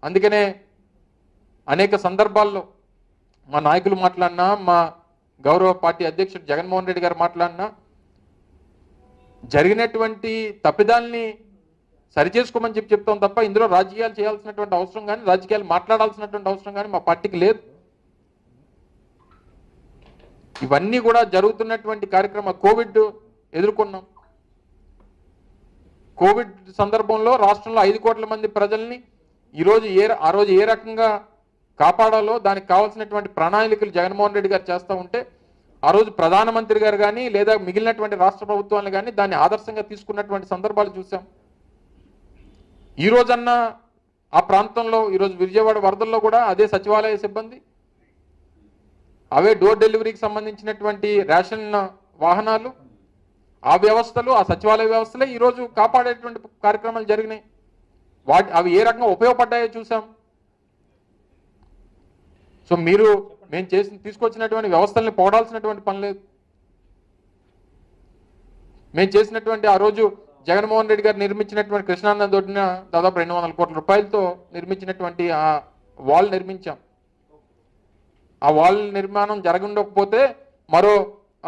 అందుకనే అనేక సందర్భాల్లో మా నాయకులు మాట్లాడినా, మా గౌరవ పార్టీ అధ్యక్షుడు జగన్మోహన్ రెడ్డి గారు మాట్లాడినా జరిగినటువంటి తప్పిదాల్ని సరిచేసుకోమని చెప్తాం తప్ప ఇందులో రాజకీయాలు చేయాల్సినటువంటి అవసరం కానీ, రాజకీయాలు మాట్లాడాల్సినటువంటి అవసరం కానీ మా పార్టీకి లేదు. ఇవన్నీ కూడా జరుగుతున్నటువంటి కార్యక్రమం. కోవిడ్ ఎదుర్కొన్నాం. కోవిడ్ సందర్భంలో రాష్ట్రంలో 5 కోట్ల మంది ప్రజల్ని ఆ రోజు ఏ రకంగా కాపాడాలో దానికి కావాల్సినటువంటి ప్రణాళికలు జగన్మోహన్ రెడ్డి గారు చేస్తూ ఉంటే ఆ రోజు ప్రధానమంత్రి గారు కానీ లేదా మిగిలినటువంటి రాష్ట్ర ప్రభుత్వాలు కానీ దాన్ని ఆదర్శంగా తీసుకున్నటువంటి సందర్భాలు చూసాం. ఈ రోజన్నా ఆ ప్రాంతంలో ఈరోజు విజయవాడ వరదల్లో కూడా అదే సచివాలయ సిబ్బంది, అవే డోర్ డెలివరీకి సంబంధించినటువంటి రేషన్ వాహనాలు, ఆ వ్యవస్థలు, ఆ సచివాలయ వ్యవస్థలే ఈరోజు కాపాడేటువంటి కార్యక్రమాలు జరిగినాయి. అవి ఏ రకంగా ఉపయోగపడ్డాయో చూసాం. సో మేము తీసుకొచ్చినటువంటి వ్యవస్థల్ని పోడాల్సినటువంటి పని లేదు. మేము చేసినటువంటి ఆ రోజు జగన్మోహన్ రెడ్డి గారు నిర్మించినటువంటి కృష్ణానది ఒడ్డున దాదాపు 200 కోట్ల రూపాయలతో నిర్మించినటువంటి ఆ వాల్ నిర్మించాం. ఆ వాల్ నిర్మాణం జరగకపోతే మరో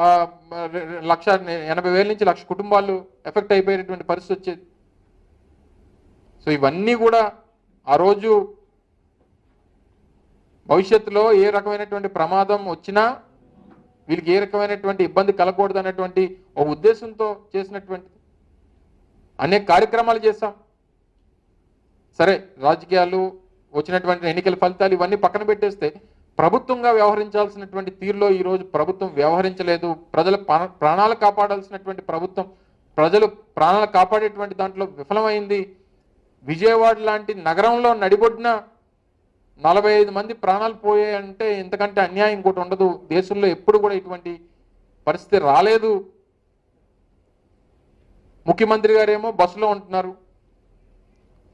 1,80,000 నుంచి 1,00,000 కుటుంబాలు ఎఫెక్ట్ అయిపోయేటువంటి పరిస్థితి వచ్చేది. సో ఇవన్నీ కూడా ఆ రోజు భవిష్యత్తులో ఏ రకమైనటువంటి ప్రమాదం వచ్చినా వీళ్ళకి ఏ రకమైనటువంటి ఇబ్బంది కలగకూడదు అనేటువంటి ఒక ఉద్దేశంతో చేసినటువంటి అనేక కార్యక్రమాలు చేశాం. సరే, రాజకీయాలు, వచ్చినటువంటి ఎన్నికల ఫలితాలు ఇవన్నీ పక్కన పెట్టేస్తే ప్రభుత్వంగా వ్యవహరించాల్సినటువంటి తీరులో ఈరోజు ప్రభుత్వం వ్యవహరించలేదు. ప్రజల ప్రాణాలు కాపాడాల్సినటువంటి ప్రభుత్వం ప్రజలు ప్రాణాలు కాపాడేటువంటి దాంట్లో విఫలమైంది. విజయవాడ లాంటి నగరంలో నడిబొడ్డున 45 మంది ప్రాణాలు పోయాయంటే ఇంతకంటే అన్యాయం ఇంకోటి ఉండదు. దేశంలో ఎప్పుడు కూడా ఇటువంటి పరిస్థితి రాలేదు. ముఖ్యమంత్రి గారేమో బస్సులో ఉంటున్నారు.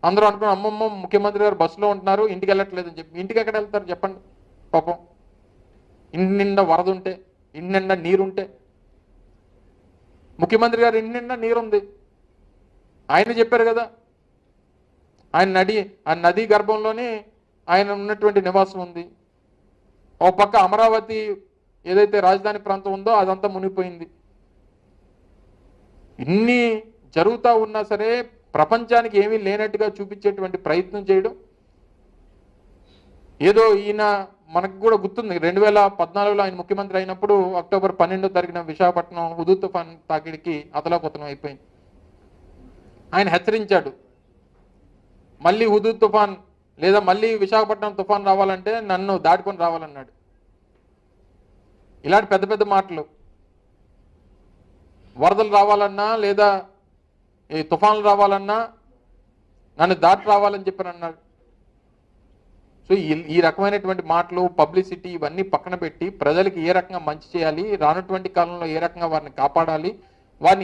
అందరూ అనుకున్న అమ్మమ్మ ముఖ్యమంత్రి గారు బస్సులో ఉంటున్నారు, ఇంటికి వెళ్ళట్లేదని చెప్పి. ఇంటికి ఎక్కడ వెళ్తారు చెప్పండి? పాపం ఇంటి నిండా వరద ఉంటే, ఇంటి నిండా నీరుంటే. ముఖ్యమంత్రి గారు ఇంటి నిండా నీరుంది, ఆయన చెప్పారు కదా. ఆయన నదీ గర్భంలోనే ఆయన ఉన్నటువంటి నివాసం ఉంది. ఓ పక్క అమరావతి ఏదైతే రాజధాని ప్రాంతం ఉందో అదంతా మునిగిపోయింది. ఇన్ని జరుగుతూ ఉన్నా సరే ప్రపంచానికి ఏమీ లేనట్టుగా చూపించేటువంటి ప్రయత్నం చేయడం, ఏదో ఈయన మనకు కూడా గుర్తుంది 2014లో ఆయన ముఖ్యమంత్రి అయినప్పుడు అక్టోబర్ 12వ తారీఖున విశాఖపట్నం హుదూద్ తుఫాన్ తాకిడికి అతలాకుతలం అయిపోయింది. ఆయన హెచ్చరించాడు, మళ్ళీ హుదూద్ తుఫాన్ లేదా మళ్ళీ విశాఖపట్నం తుఫాన్ రావాలంటే నన్ను దాటుకొని రావాలన్నాడు. ఇలాంటి పెద్ద పెద్ద మాటలు. వరదలు రావాలన్నా లేదా ఈ తుఫాన్లు రావాలన్నా నన్ను దాటి రావాలని చెప్పని అన్నాడు. సో ఈ రకమైనటువంటి మాటలు, పబ్లిసిటీ ఇవన్నీ పక్కన పెట్టి ప్రజలకు ఏ రకంగా మంచి చేయాలి, రానటువంటి కాలంలో ఏ రకంగా వారిని కాపాడాలి, వారిని